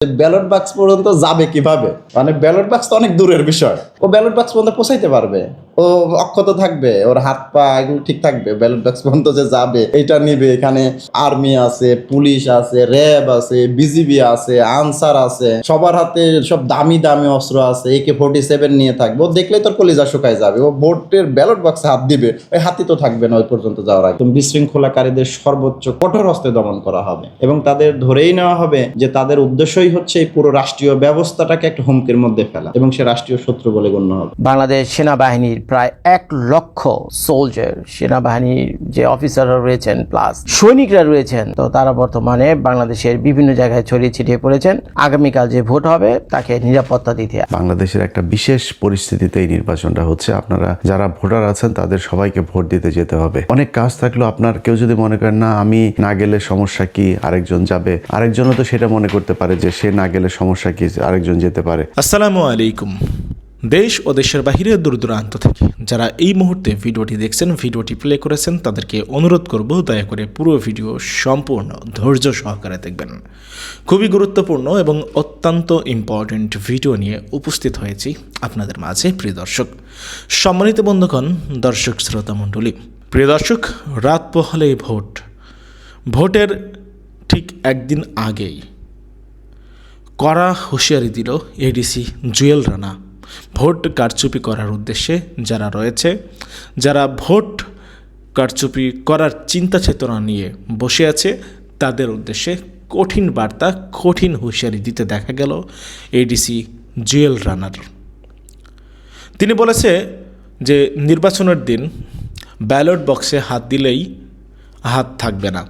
Ballot বাক্স পর্যন্ত যাবে কিভাবে? মানে ব্যালট বাক্স তো অনেক দূরের বিষয়। ও ব্যালট বাক্স পর্যন্ত পৌঁছাইতে পারবে? ও অক্ষত থাকবে, ওর হাত পা এগুলো ঠিক থাকবে? ব্যালট বাক্স পর্যন্ত যে যাবে, এটা নিবে, এখানে আর্মি আছে, পুলিশ আছে, র্যাব আছে, বিজিবি আছে, আনসার আছে, সবার হাতে সব দামি দামি অস্ত্র আছে, AK-47 নিয়ে থাকবে। ও দেখলেই তোর কলিজা শুকায় যাবে। ও ভোটের ব্যালট বাক্সে হাত দিবে, ওই হাতই তো থাকবে না ওই পর্যন্ত যাওয়ার আগে। বিশৃঙ্খলাকারীদের সর্বোচ্চ কঠোর হস্তে দমন করা হবে এবং তাদের ধরেই নেওয়া হবে যে তাদের উদ্দেশ্যই হচ্ছে এই পুরো রাষ্ট্রীয় ব্যবস্থাটাকে একটা হুমকির মধ্যে ফেলা এবং সে রাষ্ট্রীয় শত্রু বলে গণ্য হবে। বাংলাদেশ সেনাবাহিনীর প্রায় 1 লক্ষ সোলজার, সেনাবাহিনীর যে অফিসাররা রয়েছেন প্লাস সৈনিকরা রয়েছেন, তো তারা বর্তমানে বাংলাদেশের বিভিন্ন জায়গায় ছড়িয়ে ছিটিয়ে পড়েছেন। আগামীকাল যে ভোট হবে তাকে নিরাপত্তা দিতে বাংলাদেশের একটা বিশেষ পরিস্থিতিতে এই নির্বাচনটা হচ্ছে। আপনারা যারা ভোটার আছেন তাদের সবাইকে ভোট দিতে যেতে হবে। অনেক কাজ থাকলেও আপনার কেউ যদি মনে করেন না আমি না গেলে সমস্যা কি, আরেকজন যাবে, আরেকজনও তো সেটা মনে করতে পারে যে সে না গেলে সমস্যা কি, আরেকজন যেতে পারে। আসসালামু আলাইকুম। দেশ ও দেশের বাহিরে দূর দূরান্ত থেকে যারা এই মুহূর্তে ভিডিওটি দেখছেন, ভিডিওটি প্লে করেছেন, তাদেরকে অনুরোধ করব দয়া করে পুরো ভিডিও সম্পূর্ণ ধৈর্য সহকারে দেখবেন। খুবই গুরুত্বপূর্ণ এবং অত্যন্ত ইম্পর্টেন্ট ভিডিও নিয়ে উপস্থিত হয়েছি আপনাদের মাঝে। প্রিয় দর্শক, সম্মানিত বন্ধুগণ, দর্শক শ্রোতা মণ্ডলী, প্রিয় দর্শক, রাত পোহালেই ভোটের ঠিক একদিন আগেই কড়া হুঁশিয়ারি দিল এডিসি জুয়েল রানা। ভোট কারচুপি করার উদ্দেশ্যে যারা রয়েছে, যারা ভোট কারচুপি করার চিন্তা চেতনা নিয়ে বসে আছে, তাদের উদ্দেশ্যে কঠিন বার্তা, কঠিন হুঁশিয়ারি দিতে দেখা গেল এডিসি জুয়েল রানার। তিনি বলেছে যে নির্বাচনের দিন ব্যালট বক্সে হাত দিলেই হাত থাকবে না,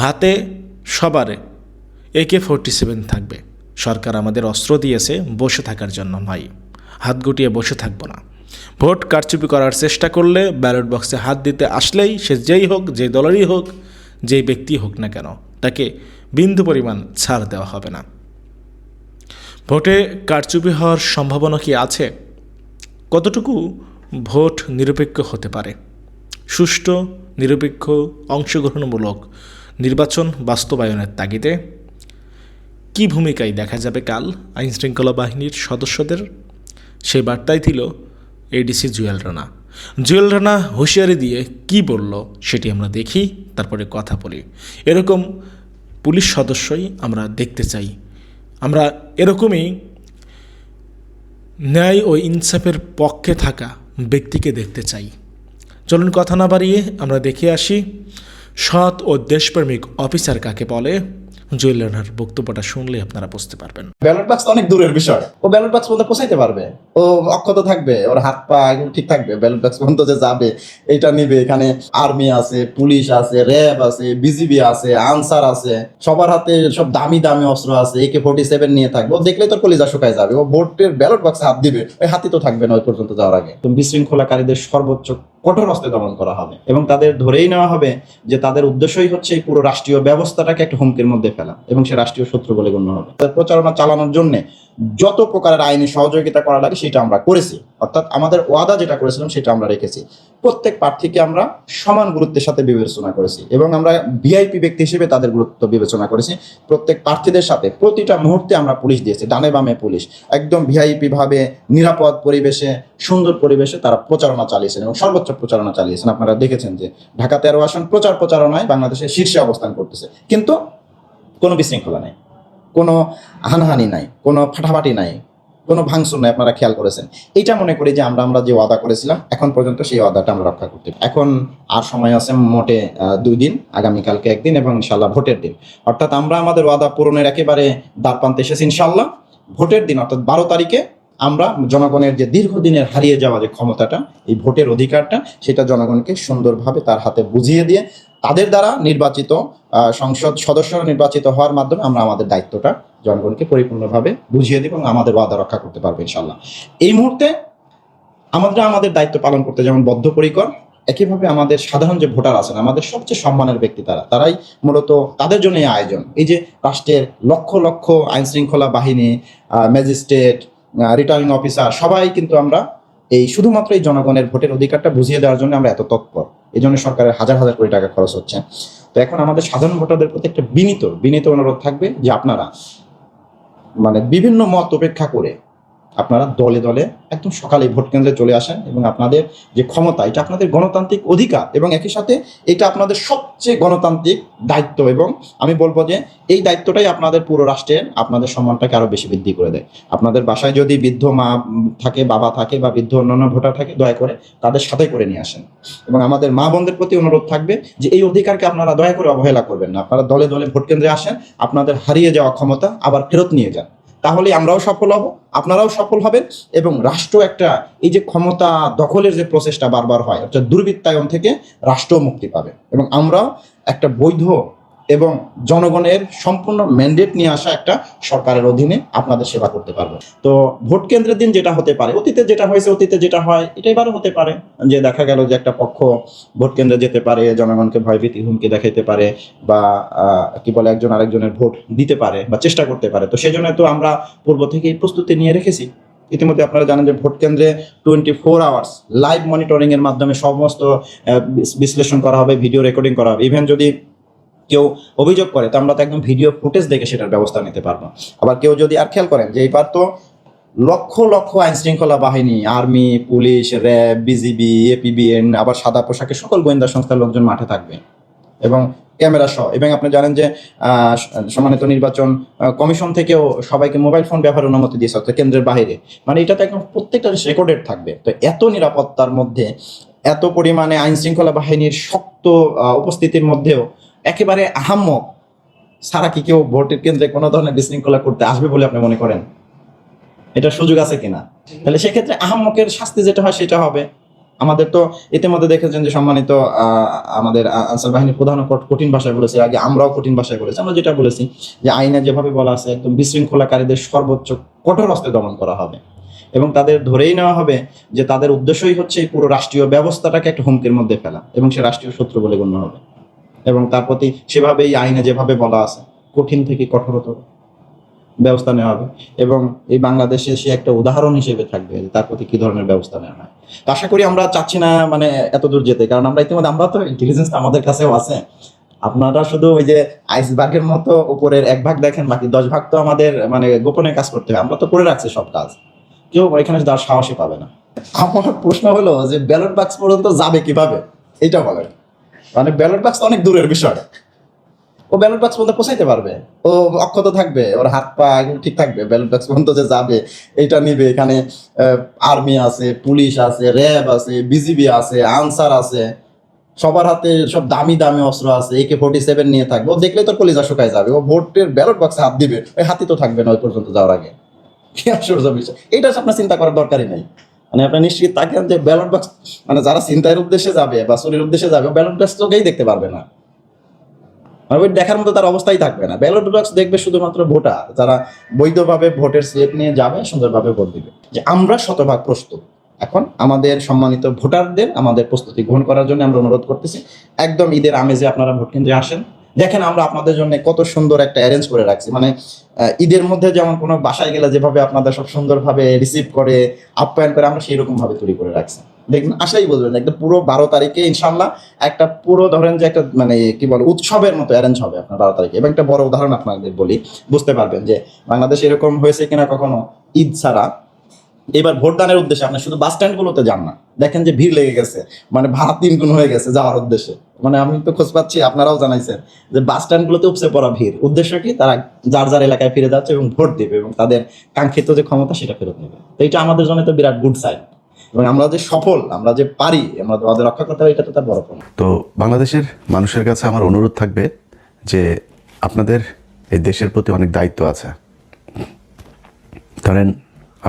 হাতে সবার AK-47 থাকবে। সরকার আমাদের অস্ত্র দিয়েছে বসে থাকার জন্য নয়, হাত গুটিয়ে বসে থাকবো না। ভোট কারচুপি করার চেষ্টা করলে ব্যালট বক্সে হাত দিতে আসলেই সে যেই হোক, যে দলেরই হোক, যেই ব্যক্তি হোক না কেন, তাকে বিন্দু পরিমাণ ছাড় দেওয়া হবে না। ভোটে কারচুপি হওয়ার সম্ভাবনা কি আছে? কতটুকু ভোট নিরপেক্ষ হতে পারে? সুষ্ঠু, নিরপেক্ষ, অংশগ্রহণমূলক নির্বাচন বাস্তবায়নের তাগিদে কী ভূমিকায় দেখা যাবে কাল আইনশৃঙ্খলা বাহিনীর সদস্যদের? সেই বার্তাই দিল এডিসি জুয়েল রানা। জুয়েল রানা হুঁশিয়ারি দিয়ে কি বলল সেটি আমরা দেখি, তারপরে কথা বলি। এরকম পুলিশ সদস্যই আমরা দেখতে চাই। আমরা এরকমই ন্যায় ও ইনসাফের পক্ষে থাকা ব্যক্তিকে দেখতে চাই। চলুন কথা না বাড়িয়ে আমরা দেখে আসি সৎ ও দেশপ্রেমিক অফিসার কাকে বলে। জুয়েল রানার বক্তব্যটা শুনলে আপনারা বুঝতে পারবেন। ব্যালট বাক্স অনেক দূরের বিষয়। ও ব্যালট বাক্স পর্যন্ত পৌঁছাইতে পারবে? ও অক্ষত থাকবে, ওর হাত পা এগুলো ঠিক থাকবে? ব্যালট বাক্স পর্যন্ত যে যাবে, এটা নিবে, এখানে আর্মি আছে, পুলিশ আছে, র্যাব আছে, বিজিবি আছে, আনসার আছে, সবার হাতে সব দামি দামি অস্ত্র আছে, AK-47 নিয়ে থাকবে। ও দেখলেই তোর কলিজা শুকায় যাবে। ও ভোটের ব্যালট বাক্সে হাত দিবে, ওই হাতই তো থাকবে না ওই পর্যন্ত যাওয়ার আগে। বিশৃঙ্খলাকারীদের সর্বোচ্চ কঠোর হস্তে দমন করা হবে এবং তাদের ধরেই নেওয়া হবে যে তাদের উদ্দেশ্যই হচ্ছে এই পুরো রাষ্ট্রীয় ব্যবস্থাটাকে একটা হুমকির মধ্যে ফেলা এবং সে রাষ্ট্রীয় শত্রু বলে গণ্য হবে। প্রচারণা চালানোর জন্য যত প্রকারের আইনি সহযোগিতা করা লাগে সেটা আমরা করেছি, অর্থাৎ আমাদের ওয়াদা যেটা করেছিলাম সেটা আমরা রেখেছি। প্রত্যেক প্রার্থীকে আমরা সমান গুরুত্বের সাথে বিবেচনা করেছি এবং আমরা ভিআইপি ব্যক্তি হিসেবে তাদের গুরুত্ব বিবেচনা করেছি। প্রত্যেক প্রার্থীদের সাথে প্রতিটা মুহূর্তে আমরা পুলিশ দিয়েছি, ডানে বামে পুলিশ, একদম ভিআইপি ভাবে নিরাপদ পরিবেশে, সুন্দর পরিবেশে তারা প্রচারণা চালিয়েছেন এবং সর্বোচ্চ প্রচারণা চালিয়েছেন। আপনারা দেখেছেন যে ঢাকা 13 আসন প্রচারণায় বাংলাদেশের শীর্ষে অবস্থান করতেছে, কিন্তু কোনো বিশৃঙ্খলা নেই, কোনো হানাহানি নাই, কোনো ফাটাফাটি নাই, কোনো ভাঙচুর নাই। আপনারা খেয়াল করেছেন। এইটা মনে করি যে আমরা যে ওয়াদা করেছিলাম এখন পর্যন্ত সেই ওয়াদাটা আমরা রক্ষা করতে। এখন আর সময় আছে মোটে 2 দিন, আগামীকালকে 1 দিন এবং ইনশাল্লাহ ভোটের দিন। অর্থাৎ আমরা আমাদের ওয়াদা পূরণের একেবারে দ্বারপ্রান্তে এসেছি ইনশাল্লাহ। ভোটের দিন অর্থাৎ 12 তারিখে আমরা জনগণের যে দীর্ঘদিনের হারিয়ে যাওয়া যে ক্ষমতাটা, এই ভোটের অধিকারটা, সেটা জনগণকে সুন্দরভাবে তার হাতে বুঝিয়ে দিয়ে তাদের দ্বারা নির্বাচিত সংসদ সদস্যরা নির্বাচিত হওয়ার মাধ্যমে আমরা আমাদের দায়িত্বটা জনগণকে পরিপূর্ণভাবে বুঝিয়ে দিব এবং আমাদের ওয়াদা রক্ষা করতে পারবো ইনশাল্লাহ। এই মুহূর্তে আমাদের দায়িত্ব পালন করতে যেমন বদ্ধপরিকর, একইভাবে আমাদের সাধারণ যে ভোটার আছেন, আমাদের সবচেয়ে সম্মানের ব্যক্তি তারাই মূলত, তাদের জন্য এই আয়োজন। এই যে রাষ্ট্রের লক্ষ লক্ষ আইন শৃঙ্খলা বাহিনী, ম্যাজিস্ট্রেট, রিটার্নিং অফিসার, সবাই কিন্তু আমরা এই শুধুমাত্র এই জনগণের ভোটের অধিকারটা বুঝিয়ে দেওয়ার জন্য আমরা এত তৎপর। এই জন্য সরকারের হাজার হাজার কোটি টাকা খরচ হচ্ছে। তো এখন আমাদের সাধারণ ভোটারদের প্রতি একটা বিনীত অনুরোধ থাকবে যে আপনারা মানে বিভিন্ন মত উপেক্ষা করে আপনারা দলে দলে একদম সকালে ভোট কেন্দ্রে চলে আসেন এবং আপনাদের যে ক্ষমতা, এটা আপনাদের গণতান্ত্রিক অধিকার এবং একই সাথে এটা আপনাদের সবচেয়ে গণতান্ত্রিক দায়িত্ব। এবং আমি বলবো যে এই দায়িত্বটাই আপনাদের পুরো রাষ্ট্রের আপনাদের সম্মানটাকে আরো বেশি বৃদ্ধি করে দেয়। আপনাদের বাসায় যদি বৃদ্ধ মা থাকে, বাবা থাকে বা বৃদ্ধ অন্যান্য ভোটার থাকে, দয়া করে তাদের সাথে করে নিয়ে আসেন। এবং আমাদের মা বোনদের প্রতি অনুরোধ থাকবে যে এই অধিকারকে আপনারা দয়া করে অবহেলা করবেন না। আপনারা দলে দলে ভোট কেন্দ্রে আসেন, আপনাদের হারিয়ে যাওয়া ক্ষমতা আবার ফেরত নিয়ে যান। তাহলে আমরাও সফল হব, আপনারাও সফল হবেন এবং রাষ্ট্র একটা এই যে ক্ষমতা দখলের যে প্রসেসটা বারবার হয়, অর্থাৎ দুর্বৃত্তায়ন থেকে রাষ্ট্র মুক্তি পাবে এবং আমরাও একটা বৈধ এবং জনগণের সম্পূর্ণ ম্যান্ডেট নিয়ে আসা একটা সরকারের অধীনে আপনাদের সেবা করতে পারবো। তো ভোট কেন্দ্রের দিন যেটা হতে পারে, অতীতে যেটা হয়েছে, অতীতে যেটা হয় এটাই বারো হতে পারে, যে দেখা গেল যে একটা পক্ষ ভোট কেন্দ্রে যেতে পারে, জনগণকে ভয়ভীতি হুমকি দেখাইতে পারে বা কি বলে একজন আরেকজনের ভোট দিতে পারে বা চেষ্টা করতে পারে। তো সেই জন্য তো আমরা পূর্ব থেকেই প্রস্তুতি নিয়ে রেখেছি। ইতিমধ্যে আপনারা জানেন যে ভোট কেন্দ্রে 24 আওয়ার্স লাইভ মনিটরিং এর মাধ্যমে সমস্ত বিশ্লেষণ করা হবে, ভিডিও রেকর্ডিং করা হবে। ইভেন যদি কেউ অভিযোগ করে তো আমরা তো একদম ভিডিও ফুটেজ দেখে সেটার ব্যবস্থা নিতে পারবো। আবার কেউ যদি আর খেয়াল করেন যে এবার তো লক্ষ লক্ষ আইন শৃঙ্খলা বাহিনী, army, police, RAB, BGB, APBN, আবার সাদা পোশাকে সকল গোয়েন্দা সংস্থার লোকজন মাঠে থাকবে এবং ক্যামেরা সহ। এবং আপনি জানেন যে সম্মানিত নির্বাচন কমিশন থেকেও সবাইকে মোবাইল ফোন ব্যবহারের অনুমতি দিয়েছে, অর্থাৎ কেন্দ্রের বাইরে। মানে এটা তো একদম প্রত্যেকটা রেকর্ডেড থাকবে। তো এত নিরাপত্তার মধ্যে, এত পরিমাণে আইন শৃঙ্খলা বাহিনীর শক্ত উপস্থিতির মধ্যেও একেবারে আহাম্মক সারা কি কেউ ভোটের কেন্দ্রে কোনো ধরনের বিশৃঙ্খলা করতে আসবে বলে আপনি মনে করেন? এটা সুযোগ আছে কিনা? তাহলে সেক্ষেত্রে আহাম্মকের শাস্তি যেটা হয় সেটা হবে। আমাদের তো ইতিমধ্যে দেখেছেন যে সম্মানিত আমাদের আনসার বাহিনীর প্রধান কঠিন ভাষায় বলেছে, আগে আমরাও কঠিন ভাষায় বলেছি। আমরা যেটা বলেছি যে আইনে যেভাবে বলা আছে একদম বিশৃঙ্খলাকারীদের সর্বোচ্চ কঠোর হস্তে দমন করা হবে এবং তাদের ধরেই নেওয়া হবে যে তাদের উদ্দেশ্যই হচ্ছে এই পুরো রাষ্ট্রীয় ব্যবস্থাটাকে একটা হুমকির মধ্যে ফেলা এবং সে রাষ্ট্রীয় শত্রু বলে গণ্য হবে এবং তার প্রতি সেভাবেই আইনে যেভাবে বলা আছে কঠিন থেকে কঠোরতর ব্যবস্থা নেওয়া হবে এবং এই বাংলাদেশে সে একটা উদাহরণ হিসেবে থাকবে তার প্রতি কি ধরনের ব্যবস্থা নেওয়া হয়। তো আশা করি আমরা চাচ্ছি না মানে এত দূর যেতে, কারণ আমরা ইতিমধ্যে আমরা তো ইন্টেলিজেন্স আমাদের কাছেও আছে। আপনারা শুধু ওই যে আইসবার্গের মতো উপরের 1 ভাগ দেখেন, বাকি 10 ভাগ তো আমাদের মানে গোপনে কাজ করতে হবে। আমরা তো করে রাখছি সব কাজ, কেউ এখানে তার সাহসই পাবে না। আমার প্রশ্ন হলো যে ব্যালট বাক্স পর্যন্ত যাবে কিভাবে, এটা বলেন। মানে ব্যালট বাক্স অনেক দূরের বিষয়, ও ব্যালট বাক্স পর্যন্ত পৌঁছাইতে পারবে, ও অক্ষত থাকবে, ওর হাত পা এগুলো ঠিক থাকবে, ব্যালট বাক্স পর্যন্ত যে যাবে এটা নিবে। এখানে আর্মি আছে, পুলিশ আছে, র্যাব আছে, বিজিবি আছে, আনসার আছে, সবার হাতে সব দামি দামি অস্ত্র আছে, AK-47 নিয়ে থাকবে। ও দেখলে তোর কলিজা শুকায় যাবে, ও ভোটের ব্যালট বাক্সে হাত দিবে, ওই হাতি তো থাকবে না ওই পর্যন্ত যাওয়ার আগে। কি আশ্চর্য বিষয়! এটা আপনার চিন্তা করার দরকারই নেই। মানে আপনি নিশ্চিত থাকেন যে ব্যালট বাক্স মানে যারা চিন্তার উদ্দেশ্যে যাবে বা চুরির উদ্দেশ্যে যাবে, ব্যালট বাক্স চোখেই দেখতে পারবে না, ওই দেখার মতো তার অবস্থাই থাকবে না। ব্যালট বাক্স দেখবে শুধুমাত্র ভোটার, যারা বৈধভাবে ভোটের স্লিপ নিয়ে যাবে, সুন্দরভাবে ভোট দিবে। যে আমরা শতভাগ প্রস্তুত। এখন আমাদের সম্মানিত ভোটারদের আমাদের প্রস্তুতি গ্রহণ করার জন্য আমরা অনুরোধ করতেছি, একদম ঈদের আমেজে আপনারা ভোট কেন্দ্রে আসেন। দেখেন আমরা আপনাদের জন্য কত সুন্দর একটা অ্যারেঞ্জ করে রাখছি। মানে ঈদের মধ্যে যেমন কোনো বাসায় গেলে যেভাবে আপনাদের সব সুন্দরভাবে রিসিভ করে আপ্যায়ন করে, আমরা সেই রকম ভাবে তৈরি করে রাখছি। দেখবেন আশাই বুঝবেন একদম পুরো 12 তারিখে ইনশাল্লাহ একটা পুরো ধরেন যে একটা মানে কি বলে উৎসবের মতো অ্যারেঞ্জ হবে আপনার 12 তারিখে। এবং একটা বড় উদাহরণ আপনাদের বলি, বুঝতে পারবেন যে বাংলাদেশ এরকম হয়েছে কিনা কখনো। ঈদ ছাড়া এবার ভোটদানের উদ্দেশ্যে আপনি শুধু বাস স্ট্যান্ড গুলোতে যান না, দেখেন যে ভিড় লেগে গেছে, মানে ভাড়া 3 গুণ হয়ে গেছে যাওয়ার উদ্দেশ্যে। মানে আমি তো খোঁজ পাচ্ছি, আপনারাও জানাইছেন যে বাস স্ট্যান্ড গুলোতে উপচে পড়া ভিড়। উদ্দেশ্য কি? তারা যার যার এলাকায় ফিরে যাচ্ছে এবং ভোট দেবে এবং তাদের কাঙ্ক্ষিত যে ক্ষমতা সেটা ফেরত নেবে। তো এটা আমাদের জন্য তো বিরাট গুড সাইন এবং আমরা যে সফল, আমরা যে পারি, আমরা আমাদের রক্ষা করতে পারি, এটা তো তার বড় প্রমাণ। তো বাংলাদেশের মানুষের কাছে আমার অনুরোধ থাকবে যে আপনাদের এই দেশের প্রতি অনেক দায়িত্ব আছে। ধরেন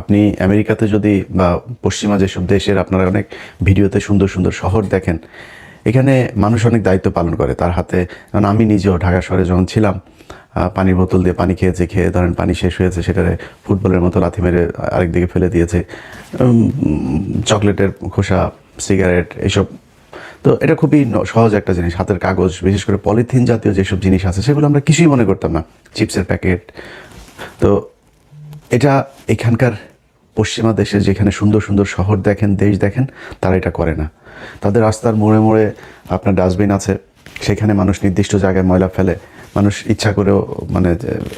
আপনি আমেরিকাতে যদি বা পশ্চিমা যেসব দেশের আপনারা অনেক ভিডিওতে সুন্দর সুন্দর শহর দেখেন, এখানে মানুষ অনেক দায়িত্ব পালন করে তার হাতে। কারণ আমি নিজেও ঢাকা শহরে যখন ছিলাম, পানির বোতল দিয়ে পানি খেয়ে ধরেন পানি শেষ হয়েছে, সেটারে ফুটবলের মতো লাথি মেরে আরেকদিকে ফেলে দিয়েছে, চকলেটের খোসা, সিগারেট, এইসব। তো এটা খুবই সহজ একটা জিনিস, হাতের কাগজ, বিশেষ করে পলিথিন জাতীয় যেসব জিনিস আছে সেগুলো আমরা কিছুই মনে করতাম না, চিপসের প্যাকেট। তো এটা এখানকার পশ্চিমা দেশে যেখানে সুন্দর সুন্দর শহর দেখেন, দেশ দেখেন, তারা এটা করে না। তাদের রাস্তার মোড়ে মোড়ে আপনার ডাস্টবিন আছে, সেখানে মানুষ নির্দিষ্ট জায়গায় ময়লা ফেলে, মানুষ ইচ্ছা করেও মানে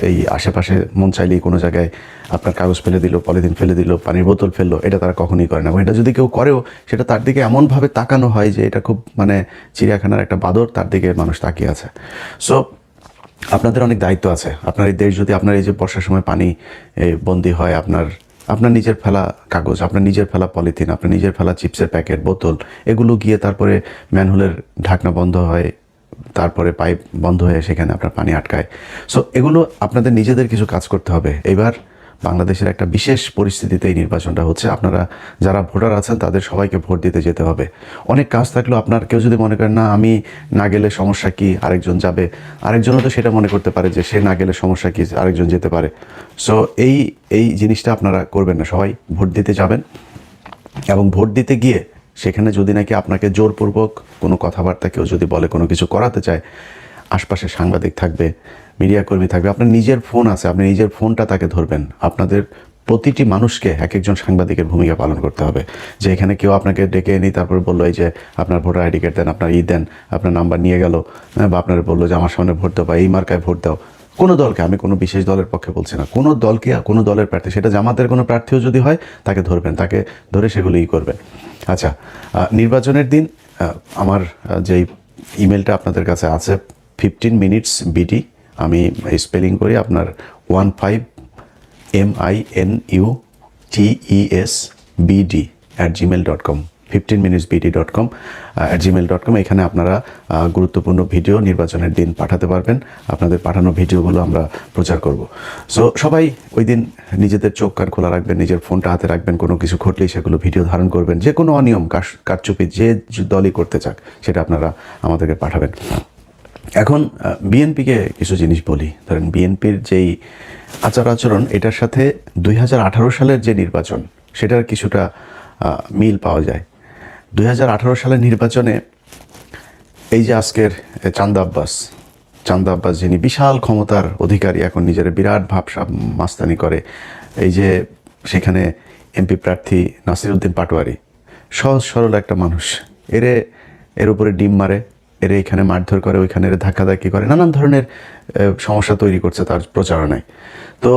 এই আশেপাশে মন চাইলেই কোনো জায়গায় আপনার কাগজ ফেলে দিল, পলিথিন ফেলে দিল, পানির বোতল ফেললো, এটা তারা কখনোই করে না। এটা যদি কেউ করেও সেটা তার দিকে এমনভাবে তাকানো হয় যে এটা খুব মানে চিড়িয়াখানার একটা বাদর, তার দিকে মানুষ তাকিয়ে আছে। সো আপনাদের অনেক দায়িত্ব আছে। আপনার এই দেশ যদি আপনার এই যে বর্ষার সময় পানি বন্দি হয়, আপনার নিজের ফেলা কাগজ, আপনার নিজের ফেলা পলিথিন, আপনার নিজের ফেলা চিপসের প্যাকেট, বোতল, এগুলো গিয়ে তারপরে ম্যানহোলের ঢাকনা বন্ধ হয়, তারপরে পাইপ বন্ধ হয়ে সেখানে আপনার পানি আটকায়। সো এগুলো আপনাদের নিজেদের কিছু কাজ করতে হবে। এবার বাংলাদেশের একটা বিশেষ পরিস্থিতিতে এই নির্বাচনটা হচ্ছে। আপনারা যারা ভোটার আছেন তাদের সবাইকে ভোট দিতে যেতে হবে। অনেক কাজ থাকলেও আপনার কেউ যদি মনে করেন না আমি না গেলে সমস্যা কি, আরেকজন যাবে, আরেকজনও তো সেটা মনে করতে পারে যে সে না গেলে সমস্যা কি, আরেকজন যেতে পারে। সো এই জিনিসটা আপনারা করবেন না, সবাই ভোট দিতে যাবেন। এবং ভোট দিতে গিয়ে সেখানে যদি নাকি আপনাকে জোরপূর্বক কোনো কথাবার্তা কেউ যদি বলে, কোনো কিছু করাতে চায়, আশপাশে সাংবাদিক থাকবে, মিডিয়া কর্মী থাকবে, আপনার নিজের ফোন আছে, আপনি নিজের ফোনটা তাকে ধরবেন। আপনাদের প্রতিটি মানুষকে এক একজন সাংবাদিকের ভূমিকা পালন করতে হবে। যে এখানে কেউ আপনাকে ডেকে এনে তারপর বললো এই যে আপনার ভোটার আইডি কার্ড দেন, আপনার দেন, আপনার নাম্বার নিয়ে গেল, বা আপনার বললো যে আমার সামনে ভোট দাও বা এই মার্কায় ভোট দাও। কোনো দলকে, আমি কোনো বিশেষ দলের পক্ষে বলছি না, কোনো দলকে, কোনো দলের প্রার্থী, সেটা জামাতের কোনো প্রার্থীও যদি হয় তাকে ধরবেন, তাকে ধরে সেগুলোই করবেন। আচ্ছা, নির্বাচনের দিন আমার যেই ইমেলটা আপনাদের কাছে আছে 15 minutes BD, আমি স্পেলিং করি আপনার 15minutesbd@gmail.com 15minutesbd.com @gmail.com। এখানে আপনারা গুরুত্বপূর্ণ ভিডিও নির্বাচনের দিন পাঠাতে পারবেন। আপনাদের পাঠানো ভিডিওগুলো আমরা প্রচার করব। সো সবাই ওই দিন নিজেদের চোখ কান খোলা রাখবেন, নিজের ফোনটা হাতে রাখবেন, কোনো কিছু ঘটলেই সেগুলো ভিডিও ধারণ করবেন। যে কোনো অনিয়ম কারচুপি যে দলই করতে চাক সেটা আপনারা আমাদেরকে পাঠাবেন। এখন বিএনপিকে কিছু জিনিস বলি। ধরেন বিএনপির যেই আচার আচরণ, এটার সাথে 2018 সালের যে নির্বাচন সেটার কিছুটা মিল পাওয়া যায়। 2018 সালের নির্বাচনে এই যে আজকের চান্দা আব্বাস যিনি বিশাল ক্ষমতার অধিকারী, এখন নিজের বিরাট ভাবসাব মাস্তানি করে, এই যে সেখানে এমপি প্রার্থী নাসিরউদ্দিন পাটোয়ারি, সহজ সরল একটা মানুষ, এর উপরে ডিম মারে, এখানে মারধর করে, ওইখানে ধাক্কাধাক্কি করে, নানান ধরনের সমস্যা তৈরি করছে তার প্রচারণায়। তো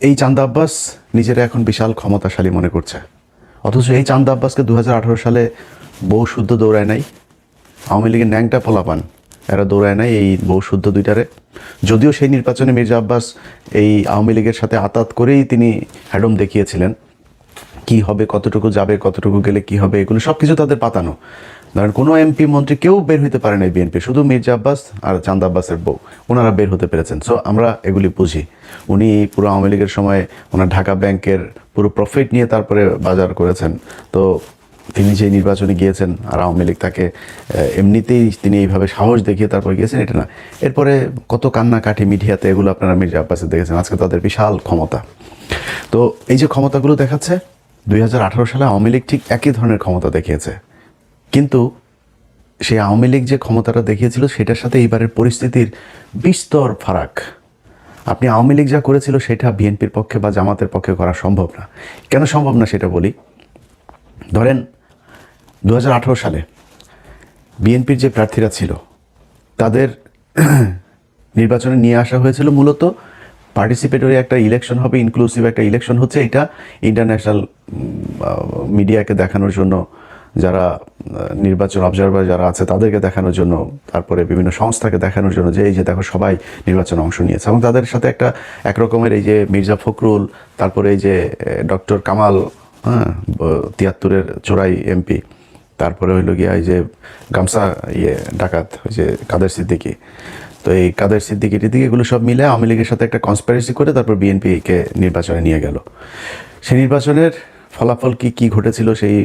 এই চান্দা আব্বাস নিজের এখন বিশাল ক্ষমতাশালী মনে করছে, অথচ এই চান্দা আব্বাসকে 2018 সালে বউ শুদ্ধ দৌড়ায় নাই, আওয়ামী লীগের ন্যাংটা পোলাপান এরা দৌড়ায় নাই এই বউ শুদ্ধ দুইটারে। যদিও সেই নির্বাচনে মির্জা আব্বাস এই আওয়ামী লীগের সাথে আতাত করেই তিনি হ্যাডম দেখিয়েছিলেন, কি হবে, কতটুকু যাবে, কতটুকু গেলে কি হবে, এগুলো সব কিছু তাদের পাতানো। ধরেন কোনো এমপি মন্ত্রী কেউ বের হইতে পারে না বিএনপি, শুধু মির্জা আব্বাস আর চান্দা আব্বাসের বউ, ওনারা বের হতে পেরেছেন। সো আমরা এগুলি বুঝি। উনি পুরো আওয়ামী লীগের সময় ওনার ঢাকা ব্যাংকের পুরো প্রফিট নিয়ে তারপরে বাজার করেছেন। তো তিনি যেই নির্বাচনে গিয়েছেন আর আওয়ামী লীগ তাকে এমনিতেই তিনি এইভাবে সাহস দেখিয়ে তারপর গিয়েছেন, এটা না। এরপরে কত কান্নাকাটি মিডিয়াতে, এগুলো আপনারা মির্জা আব্বাসে দেখেছেন। আজকে তাদের বিশাল ক্ষমতা। তো এই যে ক্ষমতাগুলো দেখাচ্ছে, 2018 সালে আওয়ামী লীগ ঠিক একই ধরনের ক্ষমতা দেখিয়েছে, কিন্তু সেই আওয়ামী লীগ যে ক্ষমতাটা দেখিয়েছিল সেটার সাথে এইবারের পরিস্থিতির বিস্তর ফারাক। আপনি আওয়ামী লীগ যা করেছিল সেটা বিএনপির পক্ষে বা জামাতের পক্ষে করা সম্ভব না। কেন সম্ভব না সেটা বলি। ধরেন 2018 সালে বিএনপির যে প্রার্থীরা ছিল তাদের নির্বাচনে নিয়ে আসা হয়েছিল মূলত পার্টিসিপেটরি একটা ইলেকশন হবে, ইনক্লুসিভ একটা ইলেকশন হচ্ছে, এটা ইন্টারন্যাশনাল মিডিয়াকে দেখানোর জন্য, যারা নির্বাচন অবজারভার যারা আছে তাদেরকে দেখানোর জন্য, তারপরে বিভিন্ন সংস্থাকে দেখানোর জন্য যে এই যে দেখো সবাই নির্বাচনে অংশ নিয়েছে। এবং তাদের সাথে এক রকমের এই যে মির্জা ফখরুল, তারপরে এই যে ডক্টর কামাল, 73-এর চোরাই এমপি, তারপরে হইল গিয়া এই যে গামছা ডাকাত, ওই যে কাদের সিদ্দিকী, তো এই কাদের সিদ্দিকী টিদ্দিকী এগুলো সব মিলে আওয়ামী লীগের সাথে একটা কনস্পিরেসি করে তারপর বিএনপিকে নির্বাচনে নিয়ে গেল। সেই নির্বাচনের ফলাফল কি ঘটেছিল, সেই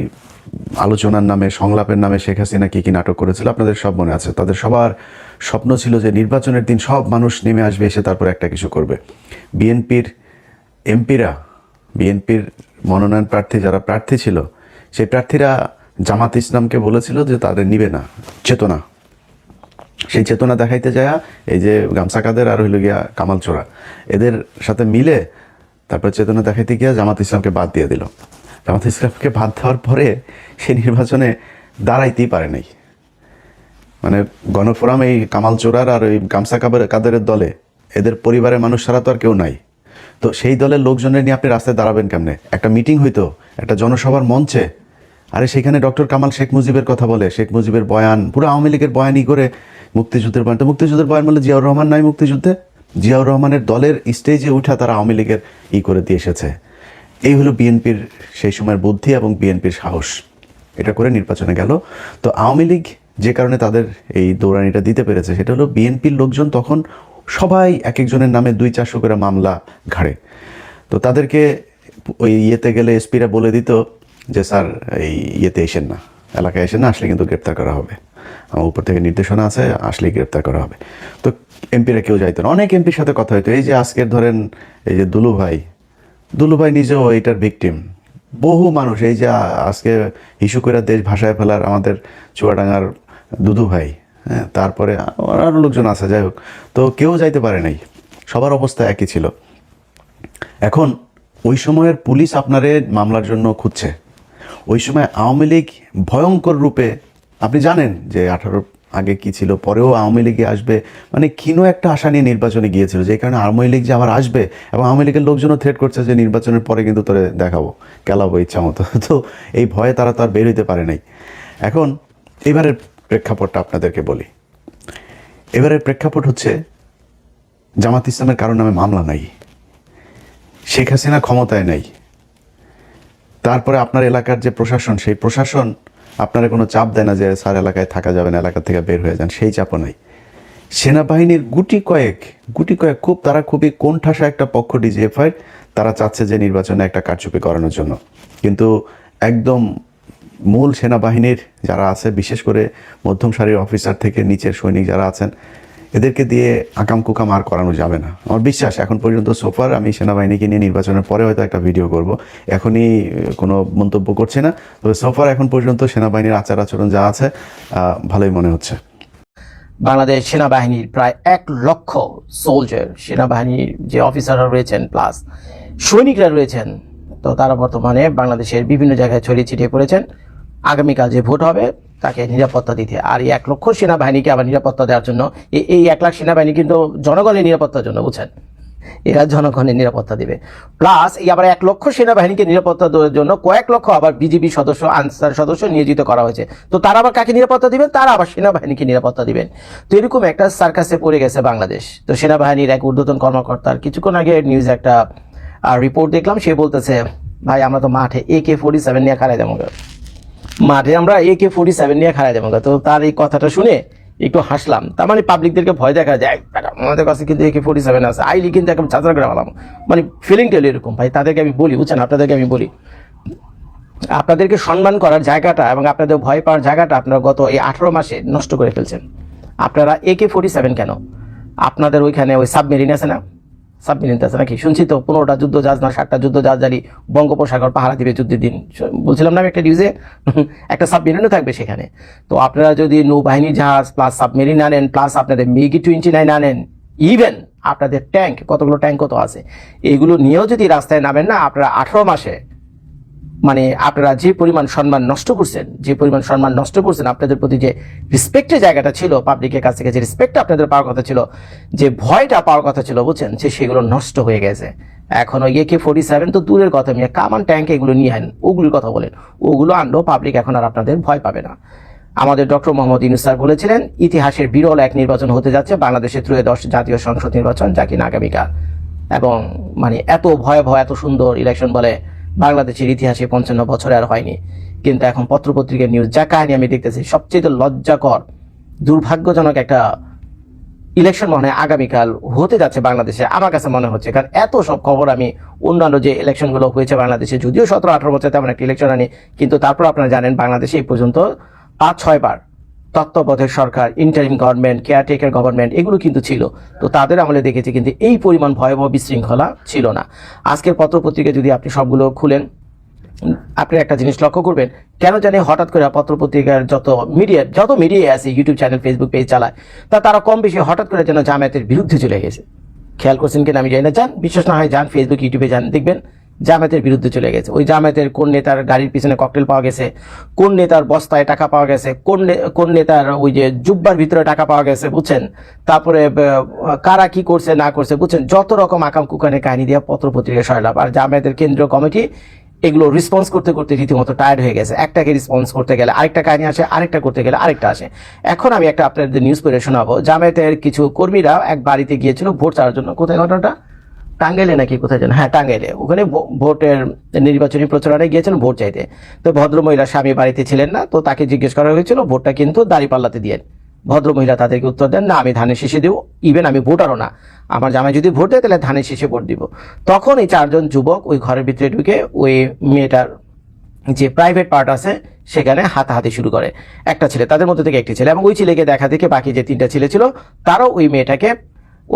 আলোচনার নামে, সংলাপের নামে শেখ হাসিনা কি নাটক করেছিল আপনাদের সব মনে আছে। তাদের সবার স্বপ্ন ছিল যে নির্বাচনের দিন সব মানুষ নেমে আসবে, এসে তারপর একটা কিছু করবে। বিএনপির এমপিরা, বিএনপির মনোনয়ন প্রার্থী যারা প্রার্থী ছিল, সেই প্রার্থীরা জামাত ইসলামকে বলেছিল যে তাদের নিবে না, চেতনা। সেই চেতনা দেখাইতে যায় এই যে গামছা কাদের আর হইল গিয়া কামাল চোরা, এদের সাথে মিলে তারপর চেতনা দেখাইতে গিয়া জামাত ইসলামকে বাদ দিয়ে দিল। জামাত ইসলামকে বাদ দেওয়ার পরে সেই নির্বাচনে দাঁড়াইতেই পারে নাই। মানে গণফোরাম এই কামাল চোরার আর ওই গামছা কাদেরের দলে এদের পরিবারের মানুষ ছাড়া তো আর কেউ নাই। তো সেই দলের লোকজনের নিয়ে আপনি রাস্তায় দাঁড়াবেন কেমনে? একটা মিটিং হইতো, একটা জনসভার মঞ্চে, আরে সেখানে ডক্টর কামাল শেখ মুজিবের কথা বলে, শেখ মুজিবের বয়ান, পুরো আওয়ামী লীগের বয়ানই করে মুক্তিযুদ্ধের বয়ান। তো মুক্তিযুদ্ধের বয়ান বলে জিয়াউর রহমান নাই মুক্তিযুদ্ধে? জিয়াউর রহমানের দলের স্টেজে উঠা তারা আওয়ামী লীগের করে দিয়ে এসেছে। এই হলো বিএনপির সেই সময়ের বুদ্ধি এবং বিএনপির সাহস। এটা করে নির্বাচনে গেল। তো আওয়ামী লীগ যে কারণে তাদের এই দৌড়ানিটা দিতে পেরেছে সেটা হলো বিএনপির লোকজন তখন সবাই এক একজনের নামে 200-400 করে মামলা ঘাড়ে। তো তাদেরকে ওই ইয়েতে গেলে এসপিরা বলে দিত যে স্যার এই ইয়েতে এসেন না, এলাকায় এসেন না, আসলে কিন্তু গ্রেপ্তার করা হবে, আমার উপর থেকে নির্দেশনা আছে, আসলেই গ্রেপ্তার করা হবে। তো এমপিরা কেউ যাইতো না। অনেক এমপির সাথে কথা হইতো। এই যে আজকের ধরেন এই যে দুলু ভাই নিজেও এইটার ভিকটিম। বহু মানুষ এই যে আজকে ইস্যু করে দেশ ভাষায় ফেলার আমাদের চুয়াডাঙ্গার দুদু ভাই, হ্যাঁ, তারপরে আরও লোকজন আছে, যাই হোক, তো কেউ যাইতে পারে নাই, সবার অবস্থা একই ছিল। এখন ওই সময়ের পুলিশ আপনারে মামলার জন্য খুঁজছে। ওই সময় আওয়ামী লীগ ভয়ঙ্কর রূপে, আপনি জানেন যে 18 আগে কি ছিল, পরেও আওয়ামী লীগে আসবে, মানে ক্ষীণ একটা আশা নিয়ে নির্বাচনে গিয়েছিল, যে কারণে আওয়ামী লীগ যে আবার আসবে, এবং আওয়ামী লীগের লোকজনও থ্রেট করছে যে নির্বাচনের পরে কিন্তু তোরে দেখাবো, কেলাবো ইচ্ছা মতো। তো এই ভয়ে তারা তো আর বের হইতে পারে নাই। এখন এবারের প্রেক্ষাপটটা আপনাদেরকে বলি। এবারের প্রেক্ষাপট হচ্ছে জামাত ইসলামের কারো নামে মামলা নাই, শেখ হাসিনা ক্ষমতায় নাই, তারপরে আপনার এলাকার যে প্রশাসন, সেই প্রশাসন আপনারা কোনো চাপ দেয় না যে স্যার এলাকায় থাকা যাবে না, এলাকা থেকে বের হয়ে যান, সেই চাপও নাই। সেনাবাহিনীর গুটি কয়েক তারা খুবই কোণঠাসা একটা পক্ষ ডিজিএফআই, তারা চাচ্ছে যে নির্বাচনে একটা কারচুপি করানোর জন্য। কিন্তু একদম মূল সেনাবাহিনীর যারা আছে, বিশেষ করে মধ্যম সারির অফিসার থেকে নিচের সৈনিক যারা আছেন, এদেরকে দিয়ে আকাম কুকাম আর করানো যাবে না। আমার বিশ্বাস এখন পর্যন্ত সোফার, আমি সেনাবাহিনীকে নিয়ে নির্বাচনের পরে হয়তো একটা ভিডিও করব, এখনই কোনো মন্তব্য করছি না, তবে সোফার এখন পর্যন্ত সেনাবাহিনীর আচার আচরণ যা আছে ভালোই মনে হচ্ছে। বাংলাদেশ সেনাবাহিনীর প্রায় 1 লক্ষ সোলজার, সেনাবাহিনীর যে অফিসাররা রয়েছেন প্লাস সৈনিকরা রয়েছেন, তো তারা বর্তমানে বাংলাদেশের বিভিন্ন জায়গায় ছড়িয়ে ছিটিয়ে পড়েছেন আগামীকাল যে ভোট হবে তাকে নিরাপত্তা দিতে। আর এই 1 লক্ষ সেনাবাহিনীকে আবার নিরাপত্তা দেওয়ার জন্য, এই 1 লাখ সেনাবাহিনী কিন্তু জনগণের নিরাপত্তার জন্য, বুঝছেন, এরা জনগণের নিরাপত্তা দিবে। প্লাস এই আবার 1 লক্ষ সেনাবাহিনীকে নিরাপত্তা দেওয়ার জন্য কয়েক লক্ষ আবার বিজিবি সদস্য, আনসার সদস্য নিয়োজিত করা হয়েছে। তো তারা আবার কাকে নিরাপত্তা দিবেন? তারা আবার সেনাবাহিনীকে নিরাপত্তা দিবেন। তো এরকম একটা সার্কাসে পড়ে গেছে বাংলাদেশ। তো সেনাবাহিনীর এক ঊর্ধ্বতন কর্মকর্তার কিছুক্ষণ আগে নিউজ একটা রিপোর্ট দেখলাম, সে বলতেছে ভাই আমরা তো মাঠে AK-47 নিয়ে খাড়াই দেবো, মাঠে আমরা AK-47 নিয়ে খাড়াই দেবো। তো তার এই কথাটা শুনে একটু হাসলাম। তার মানে পাবলিকদেরকে ভয় দেখা যায়, আমাদের কাছে কিন্তু AK-47 আছে, আইলি কিন্তু একদম ছাত্র করে ফেলাম, মানে ফিলিংটা এরকম। ভাই তাদেরকে আমি বলি, বুঝছেন, আপনাদেরকে আমি বলি, আপনাদেরকে সম্মান করার জায়গাটা এবং আপনাদের ভয় পাওয়ার জায়গাটা আপনারা গত এই 18 মাসে নষ্ট করে ফেলছেন। আপনারা AK-47 কেন? আপনাদের ওইখানে ওই সাবমেরিন আছে না, সাবমেরিন আছে নাকি? শুনছি তো 15টা যুদ্ধ জাহাজ না 60টা যুদ্ধ জাহাজ জারি বঙ্গোপসাগর পাহারা দিবে যুদ্ধের দিন, বলছিলাম না আমি একটা নিউজে, একটা সাবমেরিনও থাকবে সেখানে। তো আপনারা যদি নৌবাহিনী জাহাজ প্লাস সাবমেরিন আনেন, প্লাস আপনাদের MiG-29 আনেন, ইভেন আপনাদের ট্যাঙ্ক, কতগুলো ট্যাঙ্ক কত আছে, এগুলো নিয়েও যদি রাস্তায় নামেন না, আপনারা 18 মাসে মানে আপনারা যে পরিমাণ সম্মান নষ্ট করছেন, আপনাদের প্রতি যে রেসপেক্টের জায়গাটা ছিল, পাবলিকের কাছ থেকে যে রেসপেক্ট আপনাদের পাওয়ার কথা ছিল, যে ভয়টা পাওয়ার কথা ছিল, বুঝছেন, যে সেগুলো নষ্ট হয়ে গেছে। এখন ওই AK-47 তো দূরের কথা, নিয়ে কামান ট্যাঙ্ক এগুলো নিয়ে আনেন, ওগুলোর কথা বলেন, ওগুলো আনলেও পাবলিক এখন আর আপনাদের ভয় পাবে না। আমাদের ডক্টর মোহাম্মদ ইউনূস স্যার বলেছিলেন ইতিহাসের বিরল এক নির্বাচন হতে যাচ্ছে বাংলাদেশের ত্রয়োদশ জাতীয় সংসদ নির্বাচন, যা কিনা আগামীকাল। এবং মানে এত ভয়াবহ, এত সুন্দর ইলেকশন বলে বাংলাদেশের ইতিহাসে 55 বছরে আর হয়নি। কিন্তু এখন পত্রপত্রিকার নিউজ যা কাহিনী আমি দেখতেছি, সবচেয়ে লজ্জাকর দুর্ভাগ্যজনক একটা ইলেকশন মনে হয় আগামীকাল হতে যাচ্ছে বাংলাদেশে, আমার কাছে মনে হচ্ছে। কারণ এত সব খবর আমি অন্যান্য যে ইলেকশনগুলো হয়েছে বাংলাদেশে, যদিও 17-18 বছর তেমন একটা ইলেকশন আনি, কিন্তু তারপর আপনারা জানেন বাংলাদেশে এই পর্যন্ত 5-6 বার তত্ত্বাবধায়ক সরকার, ইন্টারিম গভর্নমেন্ট, কেয়ারটেকার গভর্নমেন্ট এগুলো কিন্তু ছিল। তো তাদের আমলে দেখেছি কিন্তু এই পরিমাণ ভয়াবহ বিশৃঙ্খলা ছিল না। আজকের পত্রপত্রিকা যদি আপনি সবগুলো খুলেন, আপনি একটা জিনিস লক্ষ্য করবেন, কেন জানি হঠাৎ করে পত্রপত্রিকার যত মিডিয়া আছে, ইউটিউব চ্যানেল, ফেসবুক পেজ চালায়, তারা কম বেশি হঠাৎ করে যেন জামায়াতের বিরুদ্ধে চলে গেছে। খেয়াল করছেন কিনা আমি জানি না, যান, বিশ্বাস না হয় যান, ফেসবুক ইউটিউবে যান, দেখবেন জামায়াতের বিরুদ্ধে চলে গেছে। ওই জামায়াতের কোন নেতার গাড়ির পিছনে ককটেল পাওয়া গেছে, কোন নেতার বস্তায় টাকা পাওয়া গেছে, কোন নেতার ওই যে জুব্বার ভিতরে টাকা পাওয়া গেছে, বুঝছেন, তারপরে কারা কি করছে না করছে, বুঝছেন, যত রকম আকাম কুকানের কাহিনী দিয়ে পত্রপত্রিকা সয়লাভ। আর জামায়াতের কেন্দ্রীয় কমিটি এগুলো রেসপন্স করতে করতে রীতিমতো টায়ার্ড হয়ে গেছে। একটাকে রেসপন্স করতে গেলে আরেকটা কাহিনী আসে, আরেকটা করতে গেলে আরেকটা আসে। এখন আমি একটা আপনাদের নিউজ পড়ে শোনাবো। জামায়াতের কিছু কর্মীরা এক বাড়িতে গিয়েছিল ভোট চাওয়ার জন্য। কোথায় ঘটনাটা? টাঙ্গাইলে নাকি কোথায় যেন, হ্যাঁ টাঙ্গাইলে। ওখানে ভোটের নির্বাচনী প্রচারণায় গিয়েছেন ভোট চাইতে। তো ভদ্রমহিলা স্বামী বাড়িতে ছিলেন না, তো তাকে জিজ্ঞেস করা হয়েছিল ভোটটা কিন্তু দাঁড়িপাল্লাতে দিয়ে। ভদ্রমহিলা তাদেরকে উত্তর দেন, না আমি ধানের শীষে দিব, ইভেন আমি ভোটারও না, আমার জামাই যদি ভোট দেয় তাহলে ধানের শীষে ভোট দিব। তখন এই 4 জন যুবক ওই ঘরের ভিতরে ঢুকে ওই মেয়েটার যে প্রাইভেট পার্ট আছে সেখানে হাতাহাতি শুরু করে। একটা ছেলে, তাদের মধ্যে থেকে একটি ছেলে, এবং ওই ছেলেকে দেখা দেখে বাকি যে 3টা ছেলে ছিল তারাও ওই মেয়েটাকে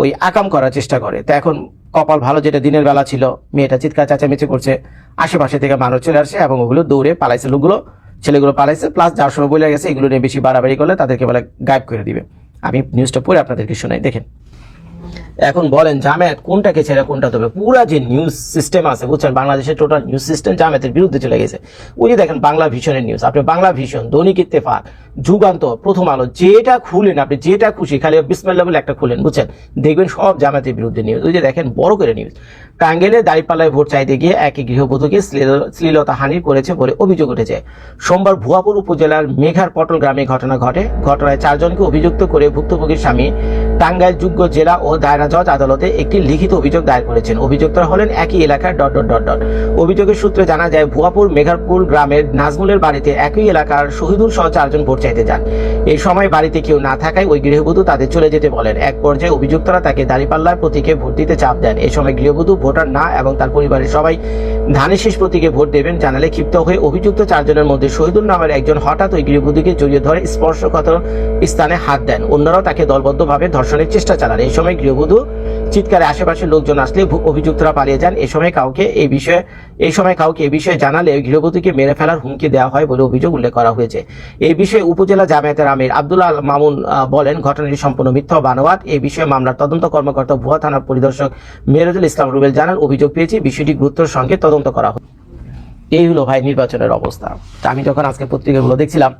ওই আকাম করার চেষ্টা করে। তো এখন কপাল ভালো যেটা দিনের বেলা ছিল, মেয়েটা চিৎকার চেঁচামেচি করছে, আশেপাশে থেকে মানুষ চলে আসে এবং ওগুলো দৌড়ে পালাইছে। ছেলেগুলো পালাইছে, প্লাস যাওয়ার সময় বলে গেছে এগুলো নিয়ে বেশি বাড়াবাড়ি করলে তাদেরকে বলে গায়েব করে দিবে। আমি নিউজটা পড়ে আপনাদেরকে শোনাই, দেখেন। এখন বলেন জামায়াত কোনটাকে ছেড়ে কোনটা দেবে? পুরা যে নিউজ সিস্টেম আছে, বুঝছেন, বাংলাদেশের টোটাল নিউজ সিস্টেম জামায়াতের বিরুদ্ধে চলে গেছে। ওই যে দেখেন বাংলা ভিশনের নিউজ, আপনি বাংলা ভিশন, দৈনিক ইত্তেফাক, যুগান্তর, প্রথম আলো, যেটা খুলেন আপনি, যেটা খুশি খালি বিসমিল্লাহ বলে একটা খুলেন, বুঝছেন, দেখবেন সব জামায়াতের বিরুদ্ধে নিউজ। ওই যে দেখেন বড় করে নিউজ, টাঙ্গাইলে দাঁড়িপাল্লায় ভোট চাইতে গিয়ে একই গৃহবধূকে শ্লীলতাহানি করেছে বলে অভিযোগ উঠেছে। সোমবার ভুয়াপুর উপজেলার মেঘার পটল গ্রামে ঘটনা ঘটে। ঘটনায় 4 জনকে অভিযুক্ত করে ভুক্তভোগীর স্বামী টাঙ্গাইল যোগ্য জেলা ও দায়রা জজ আদালতে একটি লিখিত অভিযোগ দায়ের করেছেন। অভিযুক্তরা হলেন একই এলাকার ... অভিযোগের সূত্রে জানা যায় ভুয়াপুর মেঘারপুর গ্রামের নাজমুলের বাড়িতে একই এলাকার শহীদুল সহ 4 জন ভোট চাইতে যান। এই সময় বাড়িতে কেউ না থাকায় ওই গৃহবধূ তাদের চলে যেতে বলেন। এক পর্যায়ে অভিযুক্তরা তাকে দাঁড়িপাল্লার প্রতীকে ভোট দিতে চাপ দেন। এই সময় গৃহবধূ ভোটার না এবং তার পরিবারের সবাই ধানের শীষ প্রতীকে ভোট দেবেন জানালে ক্ষিপ্ত হয়ে অভিযুক্ত 4 জনের মধ্যে শহীদুল নামের একজন হঠাৎ ওই গৃহবধূকে জড়িয়ে ধরে স্পর্শকাতর স্থানে হাত দেন। অন্যরাও তাকে দলবদ্ধভাবে ধর্ষণের চেষ্টা চালান। এই সময় গৃহবধূ চিৎকারে আশেপাশের লোকজন আসলে অভিযুক্তরা পালিয়ে যান। এই সময় কাউকে এই বিষয়ে জানালে গৃহবধূকে মেরে ফেলার হুমকি দেওয়া হয় বলে অভিযোগ উল্লেখ করা হয়েছে। এই বিষয়ে উপজেলা জামায়াতের আমির আব্দুল মামুন বলেন, ঘটনাটি সম্পূর্ণ মিথ্যা ও বানোয়াট। এই বিষয়ে মামলার তদন্ত কর্মকর্তা ভুয়া থানার পরিদর্শক মেহেরুল ইসলাম রুবেল জানান, অভিযোগ পেয়েছি, বিষয়টি গুরুত্বের সঙ্গে তদন্ত করা হবে। এই হলো ভাই নির্বাচনের অবস্থা। আমি যখন আজকে পত্রিকাগুলো দেখছিলাম,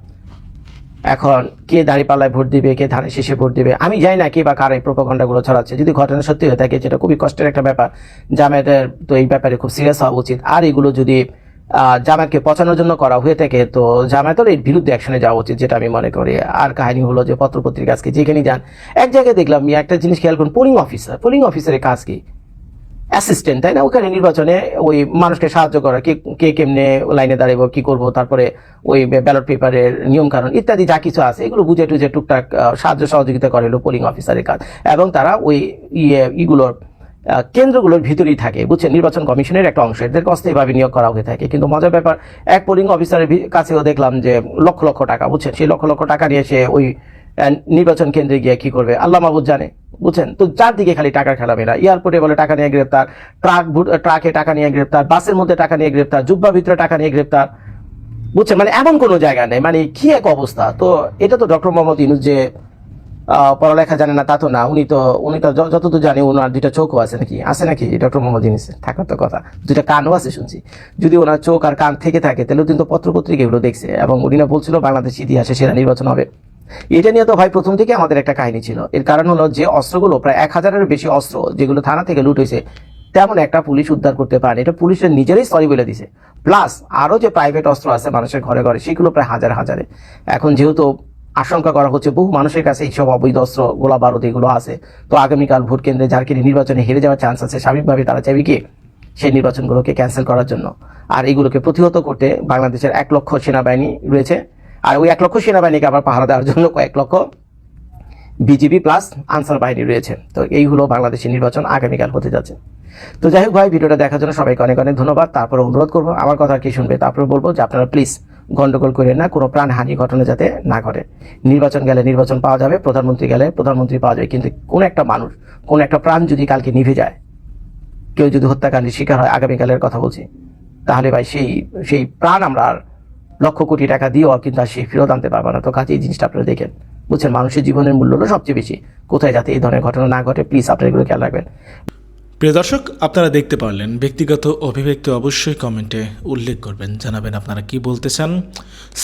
এখন কে দাঁড়িপাল্লায় ভোট দিবে, কে ধানের শীষে ভোট দিবে, আমি জানি না কে বা কারা এই প্রোপাগান্ডাগুলো ছড়াচ্ছে। যদি ঘটনা সত্যি হয়ে থাকে, যেটা খুবই কষ্টের একটা ব্যাপার, জামায়াতের তো এই ব্যাপারে খুব সিরিয়াস হওয়া উচিত। আর এগুলো যদি জামায়াতকে পচানোর জন্য করা হয়ে থাকে, তো জামায়াতের এর বিরুদ্ধে অ্যাকশনে যাওয়া উচিত, যেটা আমি মনে করি। আর কাহিনী হলো যে পত্রপত্রিকা আজকে যেখানে যান, এক জায়গায় দেখলাম একটা জিনিস খেয়াল করুন, পোলিং অফিসারের কাজ কি? অ্যাসিস্ট্যান্ট, তাই না? ওখানে নির্বাচনে ওই মানুষকে সাহায্য করা, কে কেমনে লাইনে দাঁড়াবো, কি করব, তারপরে ওই ব্যালট পেপারের নিয়ম কানুন ইত্যাদি যা কিছু আছে এগুলো বুঝে টুঝে টুকটাক সাহায্য সহযোগিতা করে হলো পোলিং অফিসারের কাজ। এবং তারা ওই ইগুলোর কেন্দ্রগুলোর ভিতরেই থাকে, বুঝছেন, নির্বাচন কমিশনের একটা অংশ, এদেরকে অস্থায়ীভাবে নিয়োগ করা হয়ে থাকে। কিন্তু মজার ব্যাপার, এক পোলিং অফিসারের কাছেও দেখলাম যে লক্ষ লক্ষ টাকা, বুঝছেন, সেই লক্ষ লক্ষ টাকা নিয়ে সে ওই নির্বাচন কেন্দ্রে গিয়ে কি করবে আল্লাহ মাহবুব জানে, বুঝছেন। তো চারদিকে খালি টাকার খেলামেলা, এয়ারপোর্টে বলে টাকা নিয়ে গ্রেপ্তার, ট্রাকে টাকা নিয়ে গ্রেপ্তার, বাসের মধ্যে টাকা নিয়ে গ্রেপ্তার, জুব্বার ভিতরে টাকা নিয়ে গ্রেপ্তার, বুঝছেন, মানে এমন কোনো জায়গা নেই, মানে কি এক অবস্থা। তো এটা তো ডক্টর মোহাম্মদ ইউনূস যে পড়ালেখা জানে না তা তো না, উনি তো যতদূর জানি ওনার 2টা চোখও আছে নাকি ডক্টর মোহাম্মদ ইউনূসের, থাকার তো কথা, 2টা কানও আছে শুনছি। যদি ওনার চোখ আর কান থেকে থাকে তাহলে কিন্তু পত্রপত্রিকা এগুলো দেখছে, এবং উনি না বলছিল বাংলাদেশ ইতিহাসে সেরা নির্বাচন হবে। এটা নিয়ে তো ভাই প্রথম থেকে আমাদের একটা কাহিনী ছিল। এর কারণ হলো যে অস্ত্রগুলো প্রায় 1000-এর বেশি অস্ত্র যেগুলো থানা থেকে লুট হয়েছে, তেমন একটা পুলিশ উদ্ধার করতে পারে, এটা পুলিশের নিজেরই সরি বলে দিছে। প্লাস আরো যে প্রাইভেট অস্ত্র আছে মানুষের ঘরে ঘরে, সেগুলো প্রায় হাজারে। এখন যেহেতু আশঙ্কা করা হচ্ছে বহু মানুষের কাছে এইসব অবৈধ অস্ত্র, গোলা বারুদ এগুলো আছে, তো আগামীকাল ভোট কেন্দ্রে ঝাড়খণ্ডে নির্বাচনে হেরে যাওয়ার চান্স আছে। স্বাভাবিকভাবে তারা চাইবে কি সেই নির্বাচনগুলোকে ক্যান্সেল করার জন্য। আর এগুলোকে প্রতিহত করতে বাংলাদেশের 1 লক্ষ সেনাবাহিনী রয়েছে, আর ওই 1 লক্ষ সেনাবাহিনীকে আবার পাহারা দেওয়ার জন্য কয়েক লক্ষ বিজিবি প্লাস আনসার বাহিনী রয়েছে। তো এই হলো বাংলাদেশের নির্বাচন আগামীকাল হতে যাচ্ছে। তো যাই হোক ভাই, ভিডিওটা দেখার জন্য সবাইকে অনেক অনেক ধন্যবাদ। তারপরে অনুরোধ করবো, আমার কথা কি শুনবে, তারপরে বলবো যে আপনারা প্লিজ গন্ডগোল করেন না, কোনো প্রাণহানি ঘটনা যাতে না ঘটে। নির্বাচন গেলে নির্বাচন পাওয়া যাবে, প্রধানমন্ত্রী গেলে প্রধানমন্ত্রী পাওয়া যাবে, কিন্তু কোন একটা মানুষ, কোন একটা প্রাণ যদি কালকে নিভে যায়, কেউ যদি হত্যাকাণ্ডের শিকার হয়, আগামীকালের কথা বলছি, তাহলে ভাই সেই প্রাণ আমরা আর লক্ষ কোটি টাকা দিয়েও কিন্তু আর সেই ফেরত আনতে পারবো না। তো কাজে এই জিনিসটা আপনারা দেখেন, বুঝছেন, মানুষের জীবনের মূল্য হলো সবচেয়ে বেশি। কোথায় যাতে এই ধরনের ঘটনা না ঘটে, প্লিজ আপনারা এগুলো খেয়াল রাখবেন। প্রিয় দর্শক, আপনারা দেখতে পারলেন। ব্যক্তিগত অভিব্যক্তি অবশ্যই কমেন্টে উল্লেখ করবেন, জানাবেন আপনারা কি বলতে চান।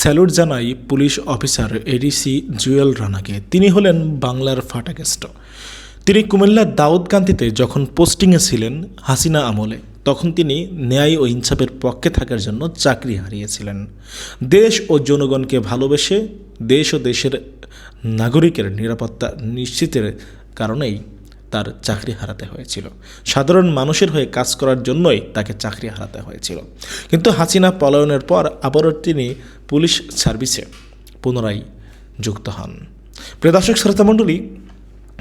স্যালুট জানাই পুলিশ অফিসার এডিসি জুয়েল রানাকে। তিনি হলেন বাংলার ফাটাকেষ্ট। তিনি কুমিল্লার দাউদকান্দিতে যখন পোস্টিংয়ে ছিলেন হাসিনা আমলে, তখন তিনি ন্যায় ও ইনসাফের পক্ষে থাকার জন্য চাকরি হারিয়েছিলেন। দেশ ও জনগণকে ভালোবেসে দেশ ও দেশের নাগরিকের নিরাপত্তা নিশ্চিতের কারণেই তার চাকরি হারাতে হয়েছিল। সাধারণ মানুষের হয়ে কাজ করার জন্যই তাকে চাকরি হারাতে হয়েছিল। কিন্তু হাসিনা পলায়নের পর আবারও তিনি পুলিশ সার্ভিসে পুনরায় যুক্ত হন। প্রিয় দর্শক শ্রোতা মণ্ডলী,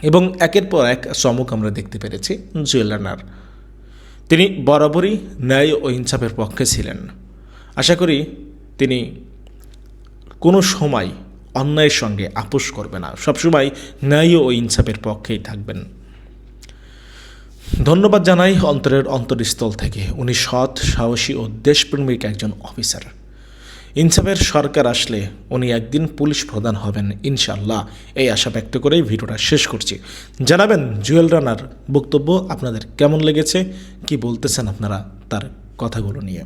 এবং একের পর এক চমক আমরা দেখতে পেরেছি জুয়েল রানার। তিনি বরাবরই ন্যায় ও ইনসাফের পক্ষে ছিলেন। আশা করি তিনি কোনো সময় অন্যায়ের সঙ্গে আপোষ করবে না, সবসময় ন্যায় ও ইনসাফের পক্ষেই থাকবেন। ধন্যবাদ জানাই অন্তরের অন্তরস্থল থেকে। উনি সৎ, সাহসী ও দেশপ্রেমিক একজন অফিসার। ইনসাফের সরকার আসলে উনি একদিন পুলিশ প্রধান হবেন ইনশাআল্লাহ, এই আশা ব্যক্ত করেই ভিডিওটা শেষ করছি। জানাবেন জুয়েল রানার বক্তব্য আপনাদের কেমন লেগেছে, কি বলতেছেন আপনারা তার কথাগুলো নিয়ে।